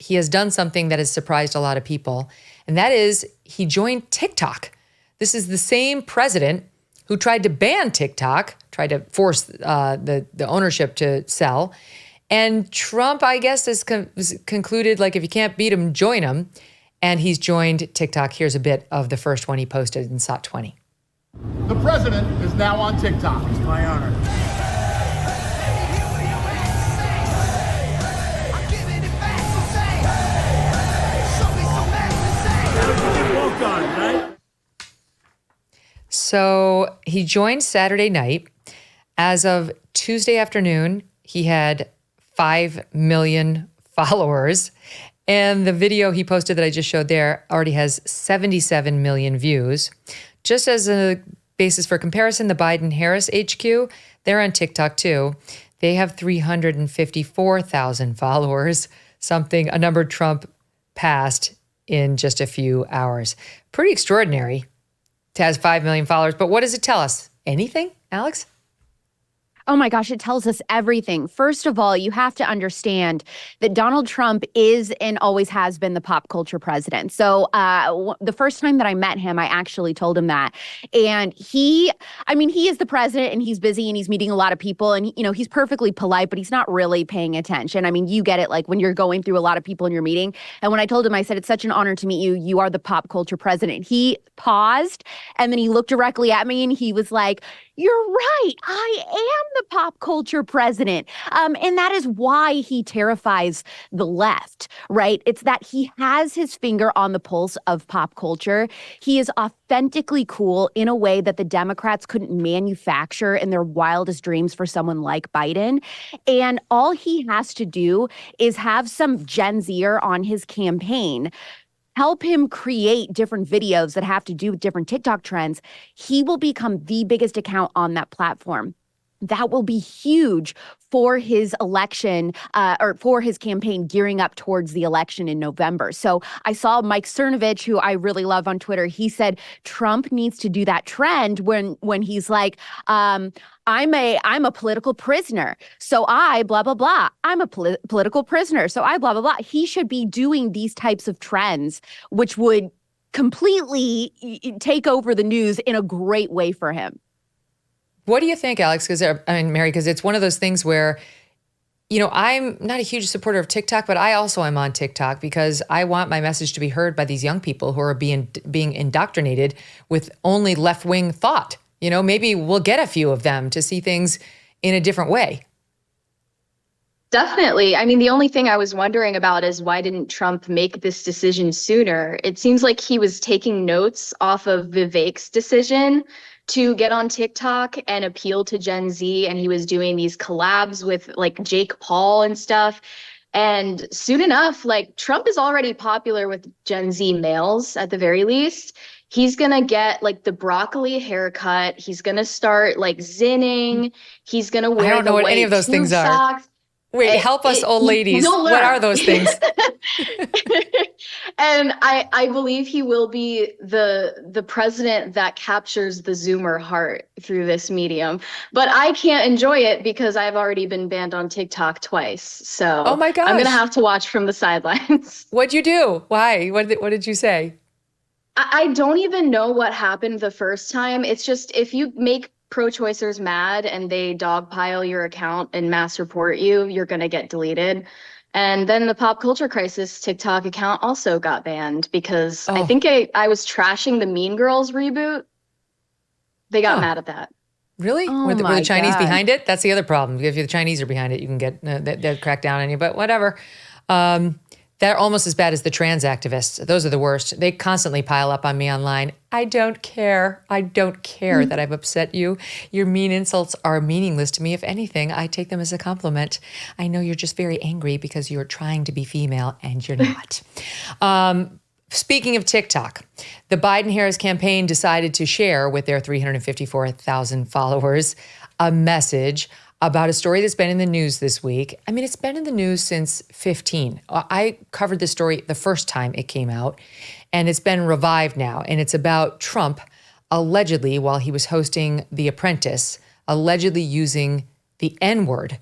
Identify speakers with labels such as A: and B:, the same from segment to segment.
A: he has done something that has surprised a lot of people, and that is he joined TikTok. This is the same president who tried to ban TikTok, tried to force the ownership to sell. And Trump, I guess, has concluded, like, if you can't beat him, join him. And he's joined TikTok. Here's a bit of the first one he posted in SOT 20.
B: The president is now on TikTok. It's my honor. Well done, right?
A: So he joined Saturday night. As of Tuesday afternoon, he had 5 million followers. And the video he posted that I just showed there already has 77 million views. Just as a basis for comparison, the Biden-Harris HQ, they're on TikTok too. They have 354,000 followers, a number Trump passed in just a few hours. Pretty extraordinary to have 5 million followers. But what does it tell us? Anything, Alex?
C: Oh my gosh, it tells us everything. First of all, you have to understand that Donald Trump is and always has been the pop culture president. So the first time that I met him, I actually told him that. And he is the president and he's busy and he's meeting a lot of people and, he's perfectly polite, but he's not really paying attention. I mean, you get it, like when you're going through a lot of people in your meeting. And when I told him, I said, it's such an honor to meet you. You are the pop culture president. He paused and then he looked directly at me and he was like, you're right. I am the pop culture president. And that is why he terrifies the left, right? It's that he has his finger on the pulse of pop culture. He is authentically cool in a way that the Democrats couldn't manufacture in their wildest dreams for someone like Biden. And all he has to do is have some Gen Zer on his campaign, help him create different videos that have to do with different TikTok trends. He will become the biggest account on that platform. That will be huge for his election or for his campaign gearing up towards the election in November. So I saw Mike Cernovich, who I really love on Twitter. He said Trump needs to do that trend when he's like, I'm a political prisoner. So I blah, blah, blah. I'm a political prisoner. So I blah, blah, blah. He should be doing these types of trends, which would completely take over the news in a great way for him.
A: What do you think, Alex? Mary, because it's one of those things where, I'm not a huge supporter of TikTok, but I also am on TikTok because I want my message to be heard by these young people who are being indoctrinated with only left-wing thought. Maybe we'll get a few of them to see things in a different way.
D: Definitely. I mean, the only thing I was wondering about is why didn't Trump make this decision sooner? It seems like he was taking notes off of Vivek's decision to get on TikTok and appeal to Gen Z. And he was doing these collabs with like Jake Paul and stuff. And soon enough, like Trump is already popular with Gen Z males at the very least. He's going to get like the broccoli haircut. He's going to start like zinning. He's going to wear
A: I don't know what any of those things are. Wait, help us old ladies. What are those things?
D: And I believe he will be the president that captures the Zoomer heart through this medium. But I can't enjoy it because I've already been banned on TikTok twice. So
A: oh my gosh.
D: I'm going to have to watch from the sidelines.
A: What'd you do? Why? What did you say?
D: I don't even know what happened the first time. It's just if you make pro-choicers mad and they dogpile your account and mass report you, you're going to get deleted. And then the Pop Culture Crisis TikTok account also got banned because I think I was trashing the Mean Girls reboot. They got mad at that.
A: Really? Were the Chinese behind it? That's the other problem. If the Chinese are behind it, you can get, they'll crack down on you, but whatever. They're almost as bad as the trans activists. Those are the worst. They constantly pile up on me online. I don't care. I don't care that I've upset you. Your mean insults are meaningless to me. If anything, I take them as a compliment. I know you're just very angry because you're trying to be female and you're not. Speaking of TikTok, the Biden-Harris campaign decided to share with their 354,000 followers a message about a story that's been in the news this week. I mean, it's been in the news since 2015. I covered this story the first time it came out, and it's been revived now. And it's about Trump allegedly, while he was hosting The Apprentice, allegedly using the N-word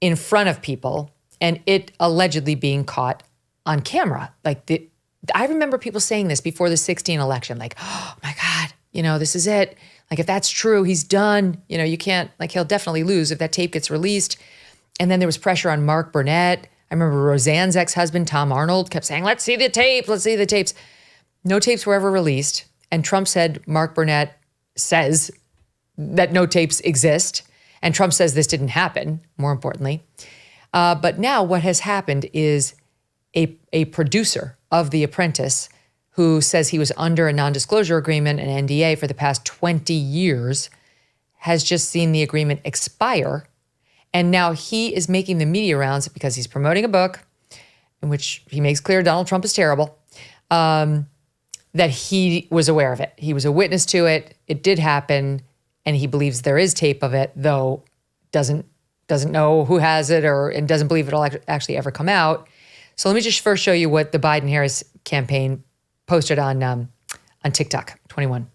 A: in front of people, and it allegedly being caught on camera. I remember people saying this before the 2016 election, like, oh my God, this is it. Like, if that's true, he's done. You can't, he'll definitely lose if that tape gets released. And then there was pressure on Mark Burnett. I remember Roseanne's ex-husband, Tom Arnold, kept saying, let's see the tape, let's see the tapes. No tapes were ever released. And Trump said Mark Burnett says that no tapes exist. And Trump says this didn't happen, more importantly. But now what has happened is a producer of The Apprentice who says he was under a non-disclosure agreement, an NDA, for the past 20 years, has just seen the agreement expire. And now he is making the media rounds because he's promoting a book in which he makes clear Donald Trump is terrible, that he was aware of it. He was a witness to it. It did happen. And he believes there is tape of it, though doesn't know who has it and doesn't believe it'll actually ever come out. So let me just first show you what the Biden-Harris campaign posted on TikTok 21.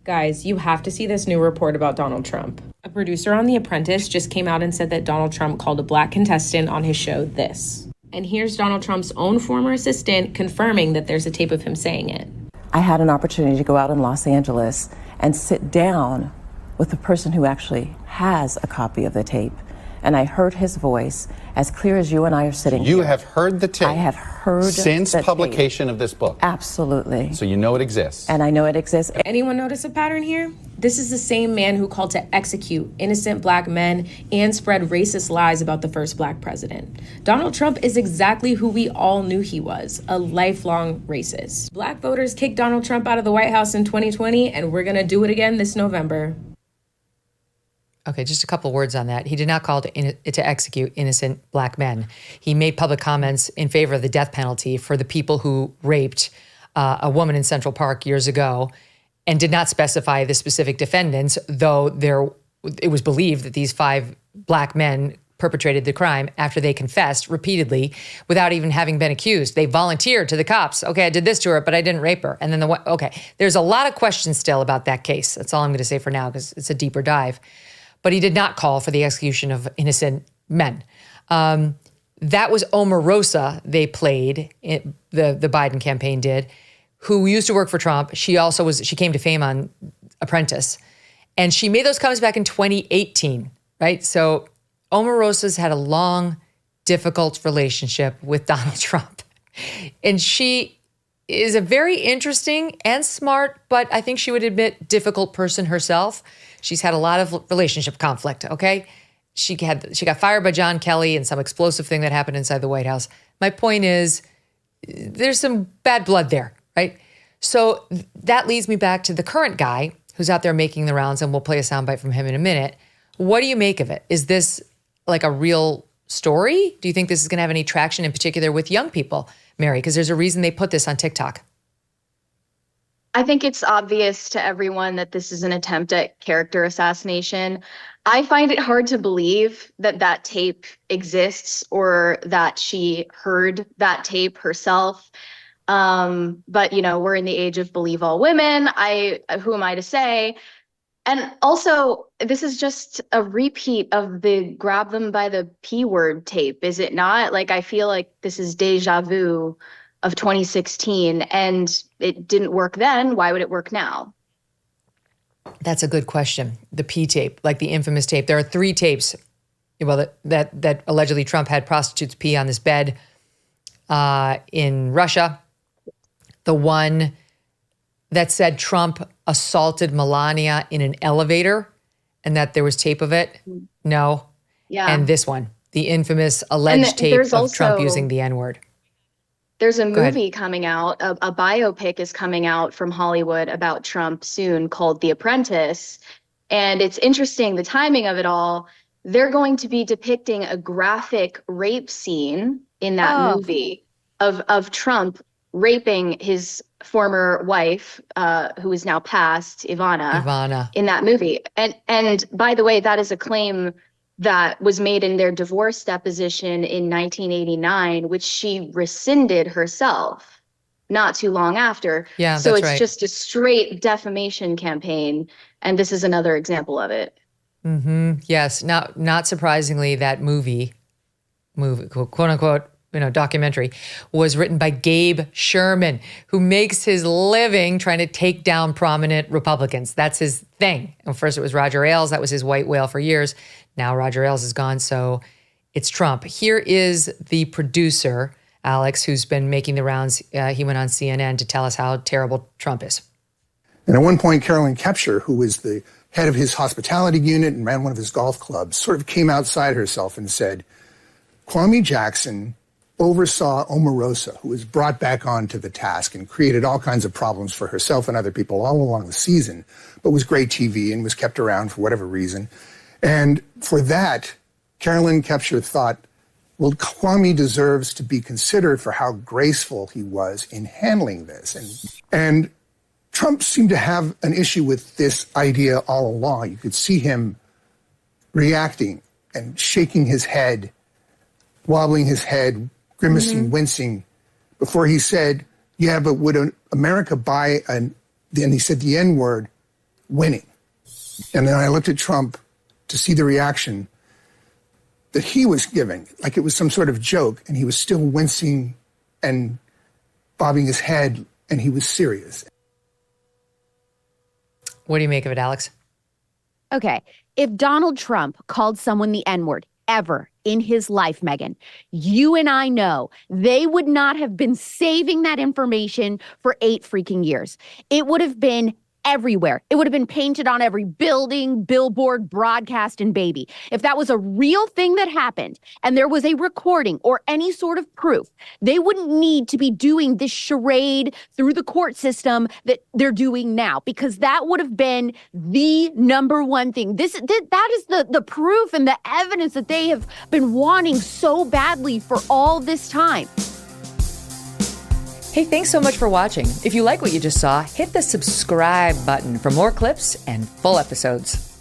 E: Guys, you have to see this new report about Donald Trump. A producer on The Apprentice just came out and said that Donald Trump called a black contestant on his show this. And here's Donald Trump's own former assistant confirming that there's a tape of him saying it.
F: I had an opportunity to go out in Los Angeles and sit down with the person who actually has a copy of the tape. And I heard his voice as clear as you and I are sitting here.
G: You have heard the tape?
F: I have heard
G: since
F: the
G: publication
F: tape.
G: Of this book?
F: Absolutely.
G: So you know it exists?
F: And I know it exists.
E: Anyone notice a pattern here? This is the same man who called to execute innocent black men and spread racist lies about the first black president. Donald Trump is exactly who we all knew he was, a lifelong racist. Black voters kicked Donald Trump out of the White House in 2020, and we're gonna do it again this November.
A: Okay, just a couple words on that. He did not call to execute innocent black men. He made public comments in favor of the death penalty for the people who raped a woman in Central Park years ago, and did not specify the specific defendants, though it was believed that these 5 black men perpetrated the crime after they confessed repeatedly without even having been accused. They volunteered to the cops. Okay, I did this to her, but I didn't rape her. And then there's a lot of questions still about that case. That's all I'm going to say for now because it's a deeper dive. But he did not call for the execution of innocent men. That was Omarosa they played, the Biden campaign did, who used to work for Trump. She came to fame on Apprentice. And she made those comments back in 2018, right? So Omarosa's had a long, difficult relationship with Donald Trump. And she is a very interesting and smart, but I think she would admit difficult person herself. She's had a lot of relationship conflict, okay? She got fired by John Kelly and some explosive thing that happened inside the White House. My point is, there's some bad blood there, right? So that leads me back to the current guy who's out there making the rounds, and we'll play a soundbite from him in a minute. What do you make of it? Is this like a real story? Do you think this is going to have any traction in particular with young people, Mary? Because there's a reason they put this on TikTok.
D: I think it's obvious to everyone that this is an attempt at character assassination. I find it hard to believe that that tape exists or that she heard that tape herself. But, we're in the age of believe all women. Who am I to say? And also, this is just a repeat of the grab them by the P word tape, is it not? I feel like this is deja vu of 2016, and it didn't work then. Why would it work now?
A: That's a good question. The P tape, like the infamous tape. There are 3 tapes, that allegedly Trump had prostitutes pee on his bed in Russia. The one that said Trump assaulted Melania in an elevator and that there was tape of it. No.
D: Yeah.
A: And this one, the infamous alleged tape of Trump using the N-word.
D: There's a movie coming out, a biopic is coming out from Hollywood about Trump soon called The Apprentice. And it's interesting, the timing of it all. They're going to be depicting a graphic rape scene in that movie of Trump raping his former wife, who is now passed, Ivana, in that movie. And by the way, that is a claim that was made in their divorce deposition in 1989, which she rescinded herself not too long after.
A: Yeah,
D: so
A: that's
D: it's
A: right.
D: just a straight defamation campaign. And this is another example of it.
A: Mm-hmm. Yes. Not surprisingly, that movie, quote unquote, documentary was written by Gabe Sherman, who makes his living trying to take down prominent Republicans. That's his thing. And first it was Roger Ailes. That was his white whale for years. Now Roger Ailes is gone, so it's Trump. Here is the producer, Alex, who's been making the rounds. He went on CNN to tell us how terrible Trump is.
G: And at one point, Carolyn Kepscher, who was the head of his hospitality unit and ran one of his golf clubs, sort of came outside herself and said, Kwame Jackson oversaw Omarosa, who was brought back onto the task and created all kinds of problems for herself and other people all along the season, but was great TV and was kept around for whatever reason. And for that, Carolyn Kepscher thought, well, Kwame deserves to be considered for how graceful he was in handling this. And Trump seemed to have an issue with this idea all along. You could see him reacting and shaking his head, wobbling his head, grimacing, wincing, before he said, yeah, but would America buy then he said the N-word, winning. And then I looked at Trump to see the reaction that he was giving, like it was some sort of joke, and he was still wincing and bobbing his head, and he was serious.
A: What do you make of it, Alex?
C: Okay, if Donald Trump called someone the N-word ever in his life, Megyn, you and I know they would not have been saving that information for 8 freaking years. It would have been everywhere. It would have been painted on every building, billboard, broadcast, and baby. If that was a real thing that happened and there was a recording or any sort of proof, they wouldn't need to be doing this charade through the court system that they're doing now, because that would have been the number one thing. That is the proof and the evidence that they have been wanting so badly for all this time.
A: Hey, thanks so much for watching. If you like what you just saw, hit the subscribe button for more clips and full episodes.